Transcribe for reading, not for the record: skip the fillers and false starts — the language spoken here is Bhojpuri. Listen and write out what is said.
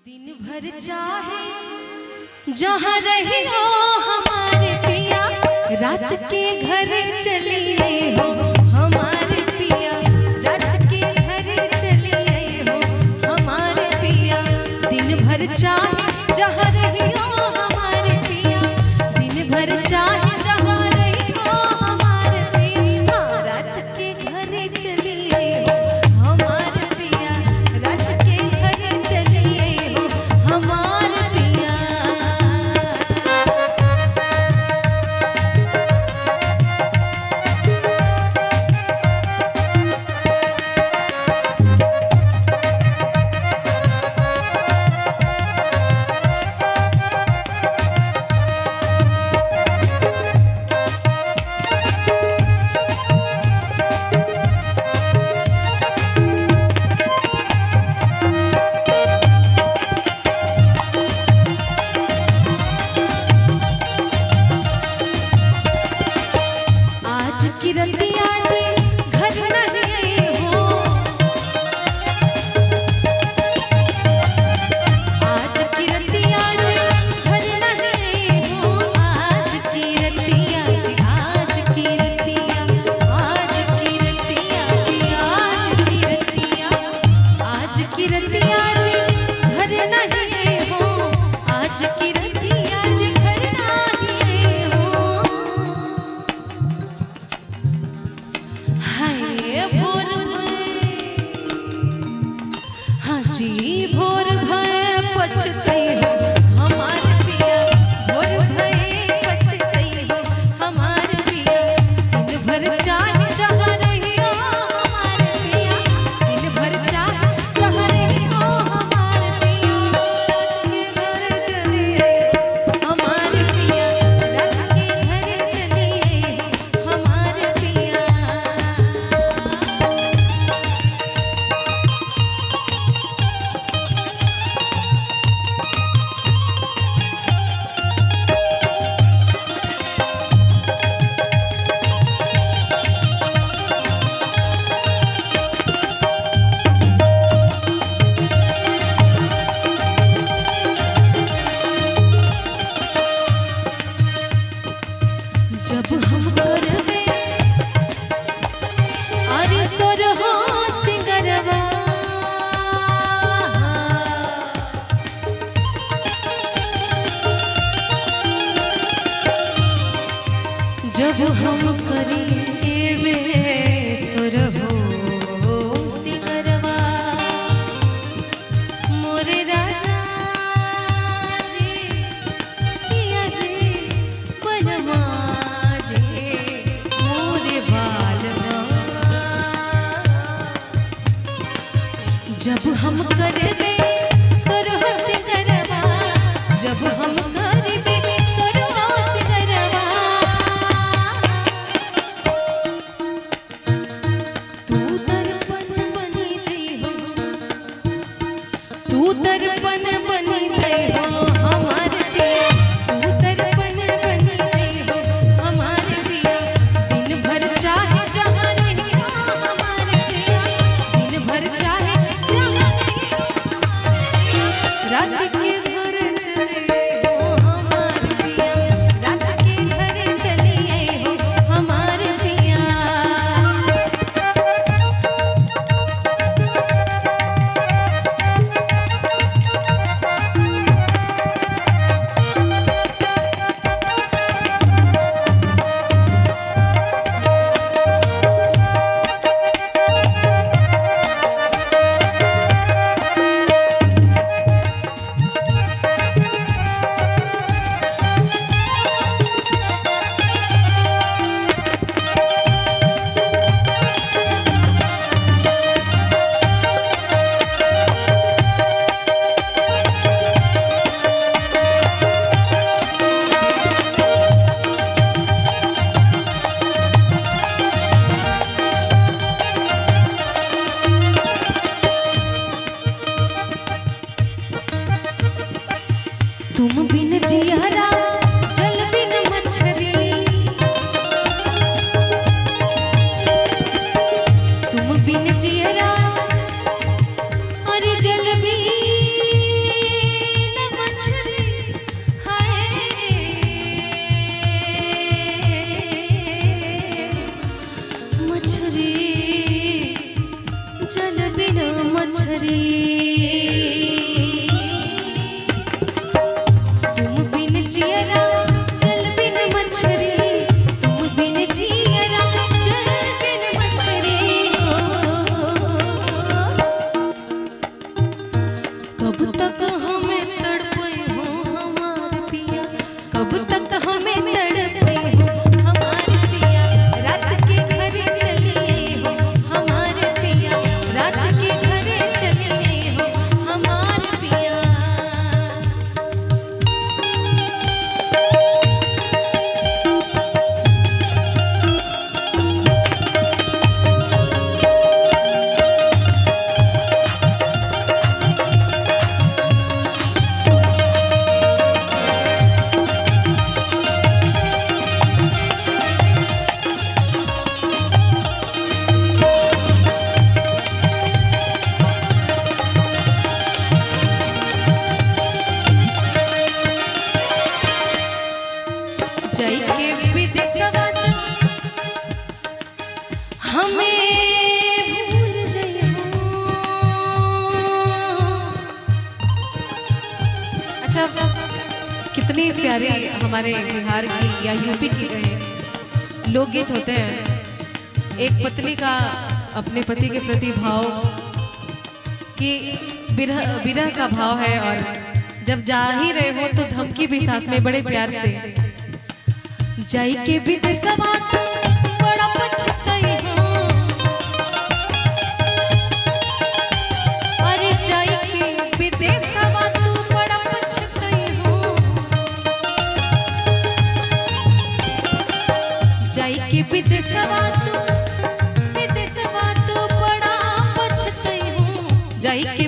दिन भर चाहे जहाँ रही हो हमारे पिया, रात के घर चलिए हो हमारे पिया, रात के घर चलिए हो हमारे पिया। दिन भर चाहे जहाँ रही हो हमारे पिया, दिन भर चाहे जहाँ रही हो हमारे पिया, रात के घर चलिए हो हमारे पिया, रात के घर चलिए हो हमारे पिया। किरतिया जी घर नहीं हो, आज किरतिया जी घर नहीं हो, आज किरतिया जी, आज किरतिया, आज किरतिया जी, आज किरतिया, आज किरतिया जी घर नहीं हो, आज किरतिया जी घर नहीं हो। हाय भोर हाँ जी भोर भय पछतई हो हमारे पिया, भोर भय पछतई हो हमारे पिया। दिन भर चाहे जहाँ रही हो हमारे पिया, दिन भर चाहे जहाँ रही हो हमारे पिया, रात के घर चलिए हमारे पिया, रात के घर चलिए हमारे पिया। जब हम करबे अरे सोर हो सिंगरवा, जब हम करेबे सोर हो सिंगरवा, मोरे राजा जी पिया जी बनवा जब हम करबे सोरह सिंगरवा, जब हम करबे सोरह सिंगरवा, तू दर्पण बनी जई हो, तू दर्पण बनी जई हो हमारे पिया, तू दर्पण बनी जई हो हमारे पिया। दिन भर चाहे जहाँ रही हो हमारे पिया, दिन भर चाहे रात के घर चलिए हो हमारे पिया, रात के घर चलिए हो हमारे पिया। तुम बिन जियारा जल बिन मछली, तुम बिन जियारा और जल बिन तक हमें तड़पे हो हमारे पिया, कब तक हमें तड़पे हो हमारे पिया, रात के घरे चलिए हो हमारे पिया, रात के घरे चलिए हो हमारे पिया। जय के विदेशवा हमें भूल जइहो। अच्छा, कितनी प्यारी हमारे बिहार की या यूपी की लोकगीत होते हैं। एक पत्नी का अपने पति के प्रति भाव कि विरह का भाव है, और जब जा ही रहे हो तो धमकी भी साथ में बड़े प्यार से। जाई के विदेशवा तू बड़ा पछताई हो, अरे जाई के विदेशवा तू बड़ा पछताई हो, जाई के विदेशवा तू बड़ा पछताई हो, जाई के